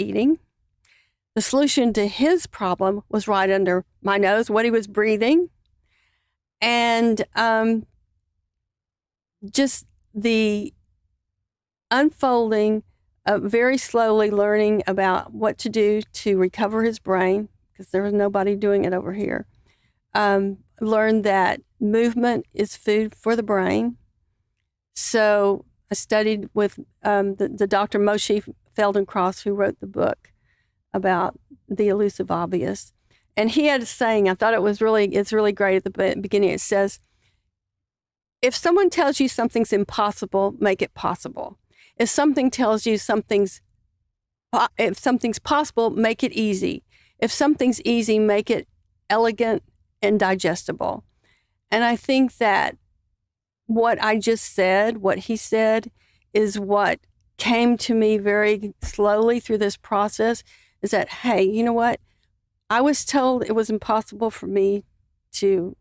eating. The solution to his problem was right under my nose, what he was breathing. And just the unfolding, very slowly learning about what to do to recover his brain, because there was nobody doing it over here. Learned that movement is food for the brain. So I studied with the Dr. Moshe Feldenkrais, who wrote the book about the elusive obvious. And he had a saying, I thought it's really great at the beginning. It says, if someone tells you something's impossible, make it possible. If something tells you if something's possible, make it easy. If something's easy, make it elegant and digestible. And I think that what I just said, what he said, is what came to me very slowly through this process, is that, hey, you know what? I was told it was impossible for me to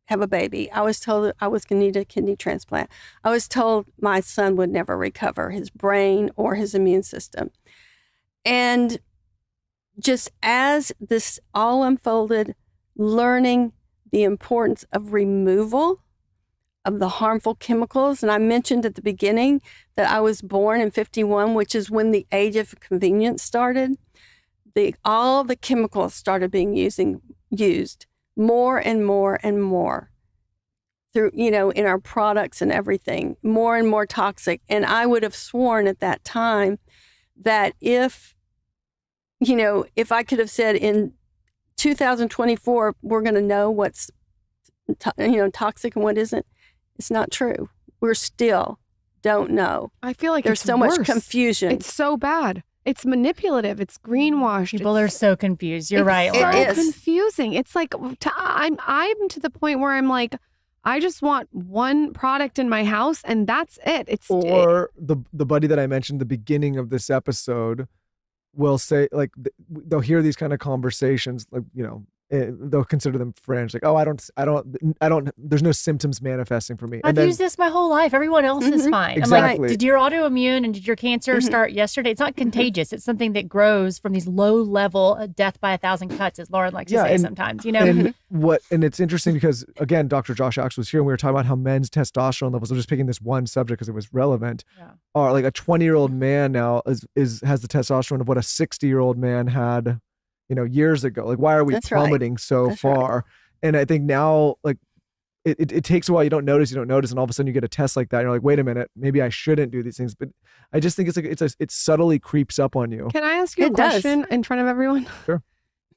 have a baby. I was told I was going to need a kidney transplant. I was told my son would never recover his brain or his immune system. And just as this all unfolded, learning the importance of removal of the harmful chemicals. And I mentioned at the beginning that I was born in 51, which is when the age of convenience started. All the chemicals started being used more and more and more through, in our products and everything, more and more toxic. And I would have sworn at that time that if I could have said in 2024, we're going to know what's, toxic and what isn't, it's not true. We're still don't know. I feel like there's so worse. much confusion. It's so bad. It's manipulative. It's greenwashed. People are so confused. You're right, It's Laura. so confusing. It's like I'm to the point where I'm like, I just want one product in my house and that's it. The buddy that I mentioned at the beginning of this episode will say, like, they'll hear these kind of conversations, like, they'll consider them fringe. Like, oh, I don't, there's no symptoms manifesting for me. I've used this my whole life. Everyone else is fine. Exactly. I'm like, did your autoimmune and did your cancer start yesterday? It's not contagious. It's something that grows from these low level death by 1,000 cuts, as Lauren likes to say sometimes, And it's interesting because, again, Dr. Josh Axe was here and we were talking about how men's testosterone levels, I'm just picking this one subject because it was relevant, are like a 20-year-old man now has the testosterone of what a 60-year-old man had years ago. Like, why are we plummeting so far? Right. And I think now, like, it takes a while. You don't notice, and all of a sudden you get a test like that. And you're like, wait a minute, maybe I shouldn't do these things. But I just think it's like it subtly creeps up on you. Can I ask you a question in front of everyone? Sure.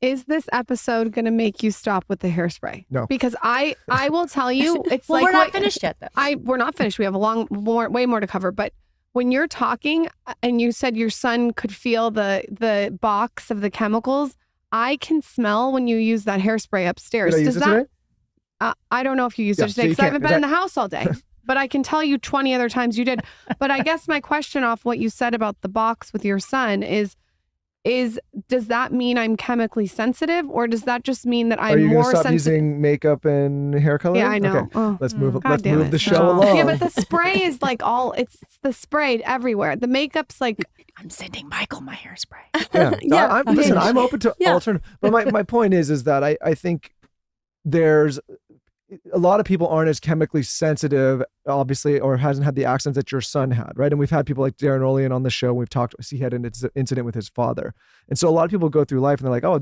Is this episode going to make you stop with the hairspray? No. Because I will tell you, it's we're not finished yet, though. We're not finished. We have way more to cover. But when you're talking and you said your son could feel the box of the chemicals, I can smell when you use that hairspray upstairs. Did I use it today? I don't know if you used it today because I haven't been in the house all day. But I can tell you 20 other times you did. But I guess my question off what you said about the box with your son is does that mean I'm chemically sensitive, or does that just mean that I'm more sensitive? Are you going to stop using makeup and hair color? Yeah, I know. Okay. Oh, let's move the show along. Yeah, but the spray is like it's the sprayed everywhere. The makeup's like, I'm sending Michael my hairspray. Yeah. I'm open to alternative. But my point is that I think there's a lot of people aren't as chemically sensitive, obviously, or hasn't had the accidents that your son had, right? And we've had people like Darren Olean on the show. We've talked, he had an incident with his father. And so a lot of people go through life and they're like, oh,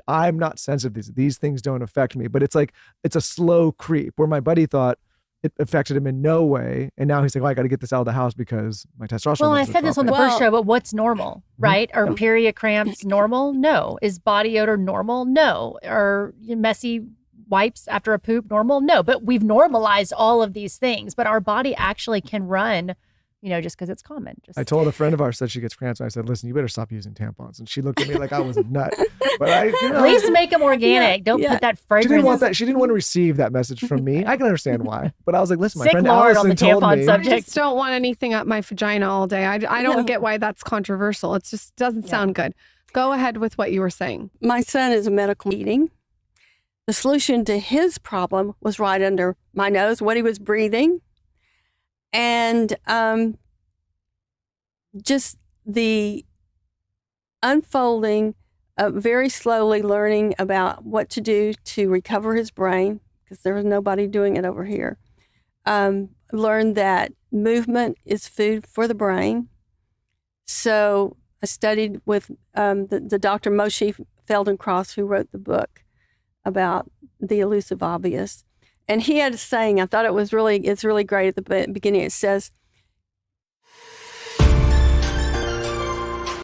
I'm not sensitive. These things don't affect me. But it's like, it's a slow creep where my buddy thought it affected him in no way. And now he's like, oh, I got to get this out of the house because my testosterone. Well, I said this on the first show, but what's normal, right? Are period cramps normal? No. Is body odor normal? No. Are messy wipes after a poop normal? No, but we've normalized all of these things, but our body actually can run, just because it's common. I told a friend of ours that she gets cramps, and I said, listen, you better stop using tampons. And she looked at me like I was a nut. But at least make them organic. Don't put that fragrance. She didn't want that. She didn't want to receive that message from me. I can understand why. But I was like, listen, my friend Lord Allison on the told tampon me. subject. I just don't want anything up my vagina all day. I don't get why that's controversial. It just doesn't sound good. Go ahead with what you were saying. My son is a medical eating. The solution to his problem was right under my nose, what he was breathing. And just the unfolding, very slowly learning about what to do to recover his brain, because there was nobody doing it over here. Learned that movement is food for the brain. So I studied with the Dr. Moshe Feldenkrais, who wrote the book about the elusive obvious. And he had a saying, I thought it's really great at the beginning. It says,